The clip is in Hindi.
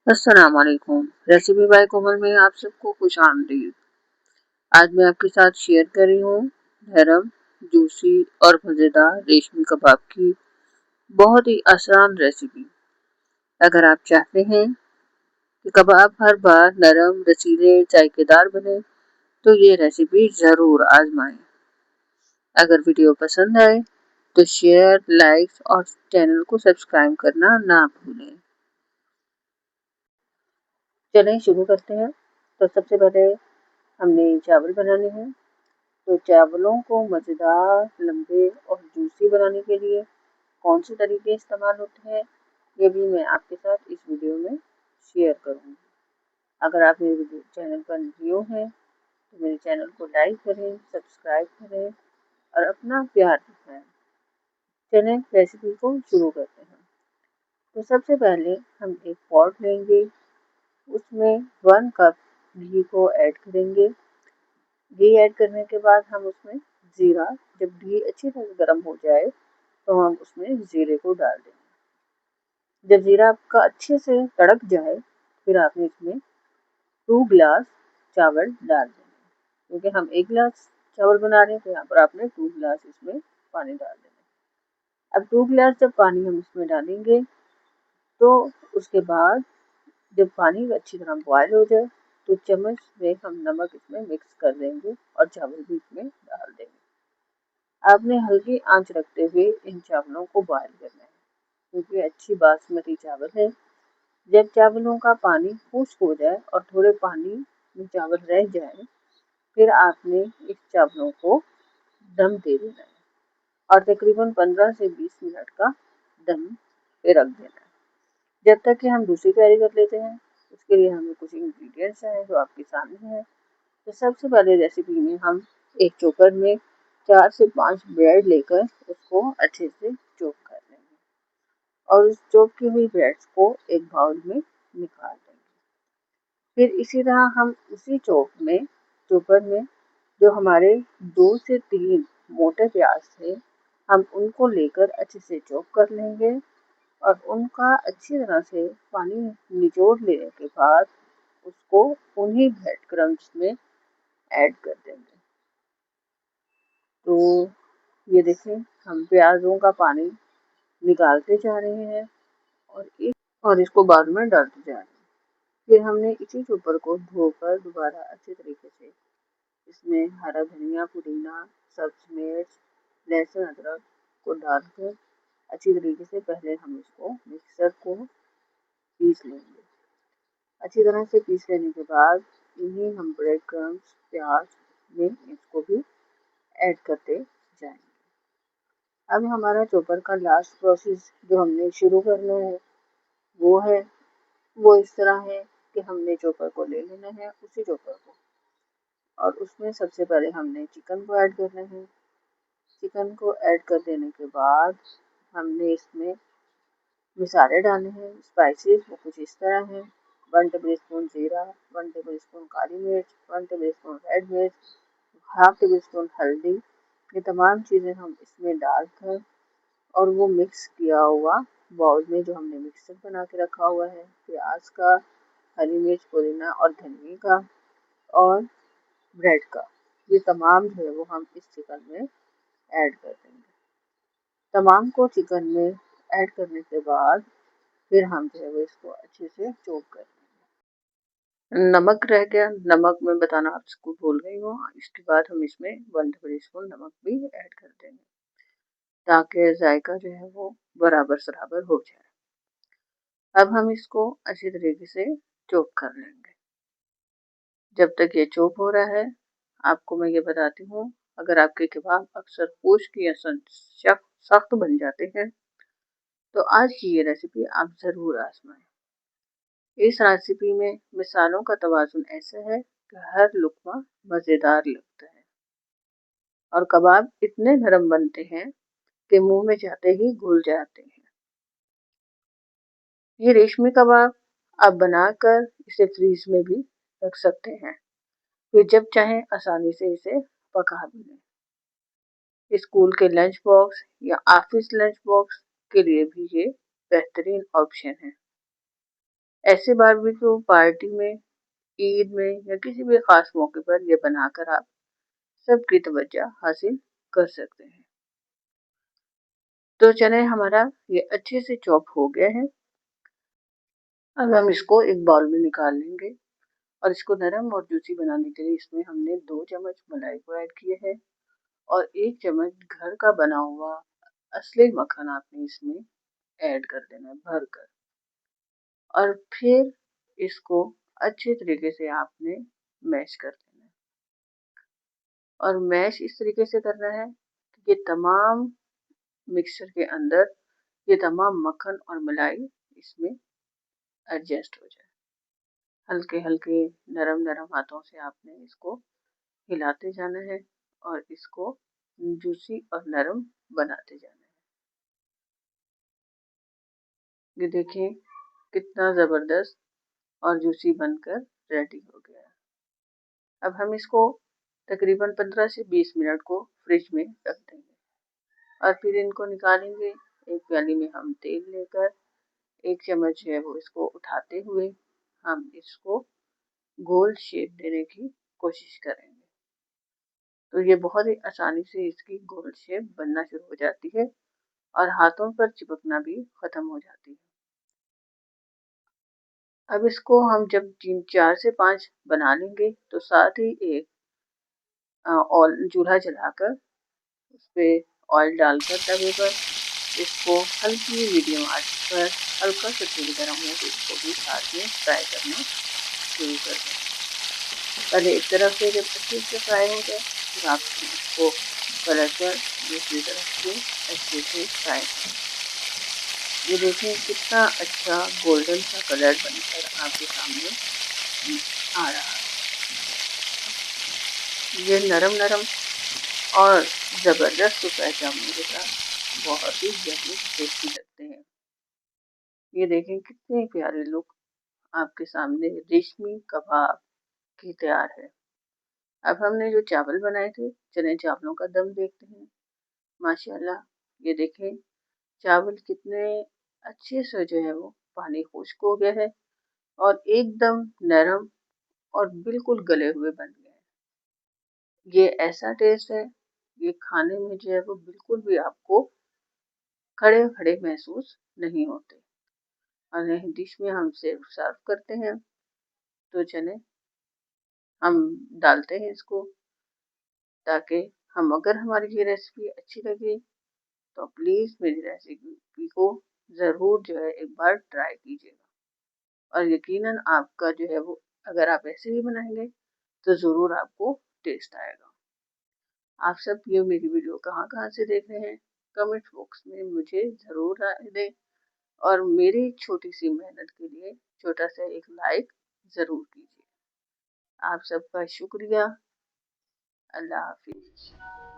अस्सलाम वालेकुम। रेसिपी बाय कोमल में आप सबको खुश आमदीद। आज मैं आपके साथ शेयर कर रही हूँ नरम, जूसी और मज़ेदार रेशमी कबाब की बहुत ही आसान रेसिपी। अगर आप चाहते हैं कि कबाब हर बार नरम, रसीले, जायकेदार बने तो ये रेसिपी ज़रूर आजमाएं। अगर वीडियो पसंद आए तो शेयर, लाइक और चैनल को सब्सक्राइब करना ना भूलें। चलें शुरू करते हैं। तो सबसे पहले हमने चावल बनाने हैं। तो चावलों को मज़ेदार, लंबे और जूसी बनाने के लिए कौन से तरीके इस्तेमाल होते हैं ये भी मैं आपके साथ इस वीडियो में शेयर करूँगी। अगर आप मेरे चैनल पर न्यू हैं तो मेरे चैनल को लाइक करें, सब्सक्राइब करें और अपना प्यार दिखाएं। चलें रेसिपी को शुरू करते हैं। तो सबसे पहले हम एक पॉट लेंगे, उसमें 1 कप घी को ऐड करेंगे। घी ऐड करने के बाद हम उसमें ज़ीरा, जब घी अच्छी तरह गर्म हो जाए तो हम उसमें ज़ीरे को डाल देंगे। जब ज़ीरा आपका अच्छे से तड़क जाए फिर आपने इसमें 2 गिलास चावल डाल देंगे। क्योंकि हम 1 गिलास चावल बना रहे हैं तो यहाँ पर आपने 2 गिलास इसमें पानी डाल देना। अब 2 गिलास जब पानी हम इसमें डालेंगे तो उसके बाद जब पानी अच्छी तरह बॉयल हो जाए तो चम्मच में हम नमक इसमें मिक्स कर देंगे और चावल भी इसमें डाल देंगे। आपने हल्की आंच रखते हुए इन चावलों को बॉयल करना है क्योंकि अच्छी बासमती चावल है। जब चावलों का पानी खुश्क हो जाए और थोड़े पानी में चावल रह जाए फिर आपने इस चावलों को दम दे देना है और तकरीबन 15 से 20 मिनट का दम पे रख देना है। जब तक कि हम दूसरी तैयारी कर लेते हैं उसके लिए हमें कुछ इंग्रेडिएंट्स हैं जो आपके सामने हैं। तो सबसे पहले रेसिपी में हम एक चॉपर में 4 से 5 ब्रेड लेकर उसको अच्छे से चॉप कर लेंगे और उस चॉप की हुई ब्रेड्स को एक बाउल में निकाल देंगे। फिर इसी तरह हम उसी चॉपर में जो हमारे 2 से 3 मोटे प्याज थे हम उनको लेकर अच्छे से चॉप कर लेंगे और उनका अच्छी तरह से पानी निचोड़ लेने के बाद उसको उन्हीं ब्रेड क्रम्स में ऐड कर देंगे। तो ये देखें हम प्याज़ों का पानी निकालते जा रहे हैं और इसको बाद में डालते जा रहे हैं। फिर हमने इसी चॉपर को धोकर दोबारा अच्छे तरीके से इसमें हरा धनिया, पुदीना, सब्ज़ मिर्च, लहसुन, अदरक को डालकर अच्छी तरीके से पहले हम इसको मिक्सर को पीस लेंगे। अच्छी तरह से पीस लेने के बाद इन्हीं हम ब्रेड क्रम्स, प्याज में इसको भी ऐड करते जाएंगे। अब हमारा चॉपर का लास्ट प्रोसेस जो हमने शुरू करना है वो इस तरह है कि हमने चॉपर को ले लेना है, उसी चॉपर को, और उसमें सबसे पहले हमने चिकन को ऐड करना है। चिकन को ऐड कर देने के बाद हमने इसमें मसाले डालने हैं। स्पाइसेस वो कुछ इस तरह हैं: 1 टेबल स्पून ज़ीरा, 1 टेबल स्पून काली मिर्च, 1 टेबल स्पून रेड मिर्च, हाफ टेबल स्पून हल्दी। ये तमाम चीज़ें हम इसमें डालकर और वो मिक्स किया हुआ बाउल में जो हमने मिक्सर बना के रखा हुआ है प्याज का, हरी मिर्च, पुदीना और धनिया का और ब्रेड का, ये तमाम जो है वो हम इस चिकन में ऐड कर देंगे। तमाम को चिकन में ऐड करने के बाद फिर हम जो है वो इसको अच्छे से चॉप कर देंगे। नमक रह गया, नमक मैं बताना आपको भूल गई हूँ। इसके बाद हम इसमें 1 टेबल स्पून नमक भी ऐड कर देंगे ताकि जायका जो है वो बराबर सराबर हो जाए। अब हम इसको अच्छी तरीके से चॉप कर लेंगे। जब तक ये चॉप हो रहा है आपको मैं ये बताती हूँ, अगर आपके कबाब अक्सर खुश्क या सख्त बन जाते हैं तो आज की ये रेसिपी आप ज़रूर आजमाएं। इस रेसिपी में मिसालों का तवाज़ुन ऐसा है कि हर लुक़मा मज़ेदार लगता है और कबाब इतने नरम बनते हैं कि मुंह में जाते ही घुल जाते हैं। ये रेशमी कबाब आप बनाकर इसे फ्रीज में भी रख सकते हैं, फिर जब चाहें आसानी से इसे पका भी लें। स्कूल के लंच बॉक्स या ऑफिस लंच बॉक्स के लिए भी ये बेहतरीन ऑप्शन है। ऐसे बारबेक्यू पार्टी में, ईद में या किसी भी खास मौके पर ये बनाकर आप सबकी तवज्जो हासिल कर सकते हैं। तो चने हमारा ये अच्छे से चॉप हो गया है। अब हम इसको एक बाउल में निकाल लेंगे और इसको नरम और जूसी बनाने के लिए इसमें हमने 2 चम्मच मलाई को ऐड किए हैं और 1 चम्मच घर का बना हुआ असली मक्खन आपने इसमें ऐड कर देना है भरकर। और फिर इसको अच्छे तरीके से आपने मैश कर देना है और मैश इस तरीके से करना है कि ये तमाम मिक्सचर के अंदर ये तमाम मक्खन और मलाई इसमें एडजस्ट हो जाए। हल्के हल्के नरम नरम हाथों से आपने इसको हिलाते जाना है और इसको जूसी और नरम बनाते जाना है। ये देखिए कितना ज़बरदस्त और जूसी बनकर रेडी हो गया है। अब हम इसको तकरीबन 15 से 20 मिनट को फ्रिज में रख देंगे और फिर इनको निकालेंगे। एक प्याली में हम तेल लेकर 1 चम्मच है वो इसको उठाते हुए हम इसको गोल शेप देने की कोशिश करेंगे। तो ये बहुत ही आसानी से इसकी गोल शेप बनना शुरू हो जाती है और हाथों पर चिपकना भी खत्म हो जाती है। अब इसको हम जब 4 से 5 बना लेंगे तो साथ ही एक और चूल्हा जलाकर उस पर ऑयल डालकर तवे पर इसको हल्की मीडियम आंच पर हल्का सा तेल गर्म हो तो इसको भी साथ में फ्राई करना शुरू कर दें। पहले एक तरफ से जब अच्छे से फ्राई हो जाए फिर आप इसको पलट कर दूसरी तरफ से अच्छे से फ्राई करें। ये देखें कितना अच्छा गोल्डन सा कलर बनकर आपके सामने आ रहा है। ये नरम नरम और ज़बरदस्त सुपर जामुन के साथ बहुत ही यम्मी टेस्टी लगते हैं। ये देखें कितने प्यारे लुक आपके सामने रेशमी कबाब की तैयार है। अब हमने जो चावल बनाए थे चने चावलों का दम देखते हैं। माशाल्लाह ये देखें चावल कितने अच्छे से जो है वो पानी खुश्क हो गया है और एकदम नरम और बिल्कुल गले हुए बन गए हैं। ये ऐसा टेस्ट है ये खाने में जो है वो बिल्कुल भी आपको खड़े खड़े महसूस नहीं होते। और नहीं डिश में हम सर्व करते हैं तो चने हम डालते हैं इसको ताकि हम अगर हमारी ये रेसिपी अच्छी लगे तो प्लीज़ मेरी रेसिपी को ज़रूर जो है एक बार ट्राई कीजिएगा और यकीनन आपका जो है वो अगर आप ऐसे ही बनाएंगे तो ज़रूर आपको टेस्ट आएगा। आप सब ये मेरी वीडियो कहाँ कहाँ से देख रहे हैं कमेंट बॉक्स में मुझे ज़रूर राय दें और मेरी छोटी सी मेहनत के लिए छोटा सा एक लाइक ज़रूर कीजिए। आप सबका शुक्रिया। अल्लाह हाफिज़।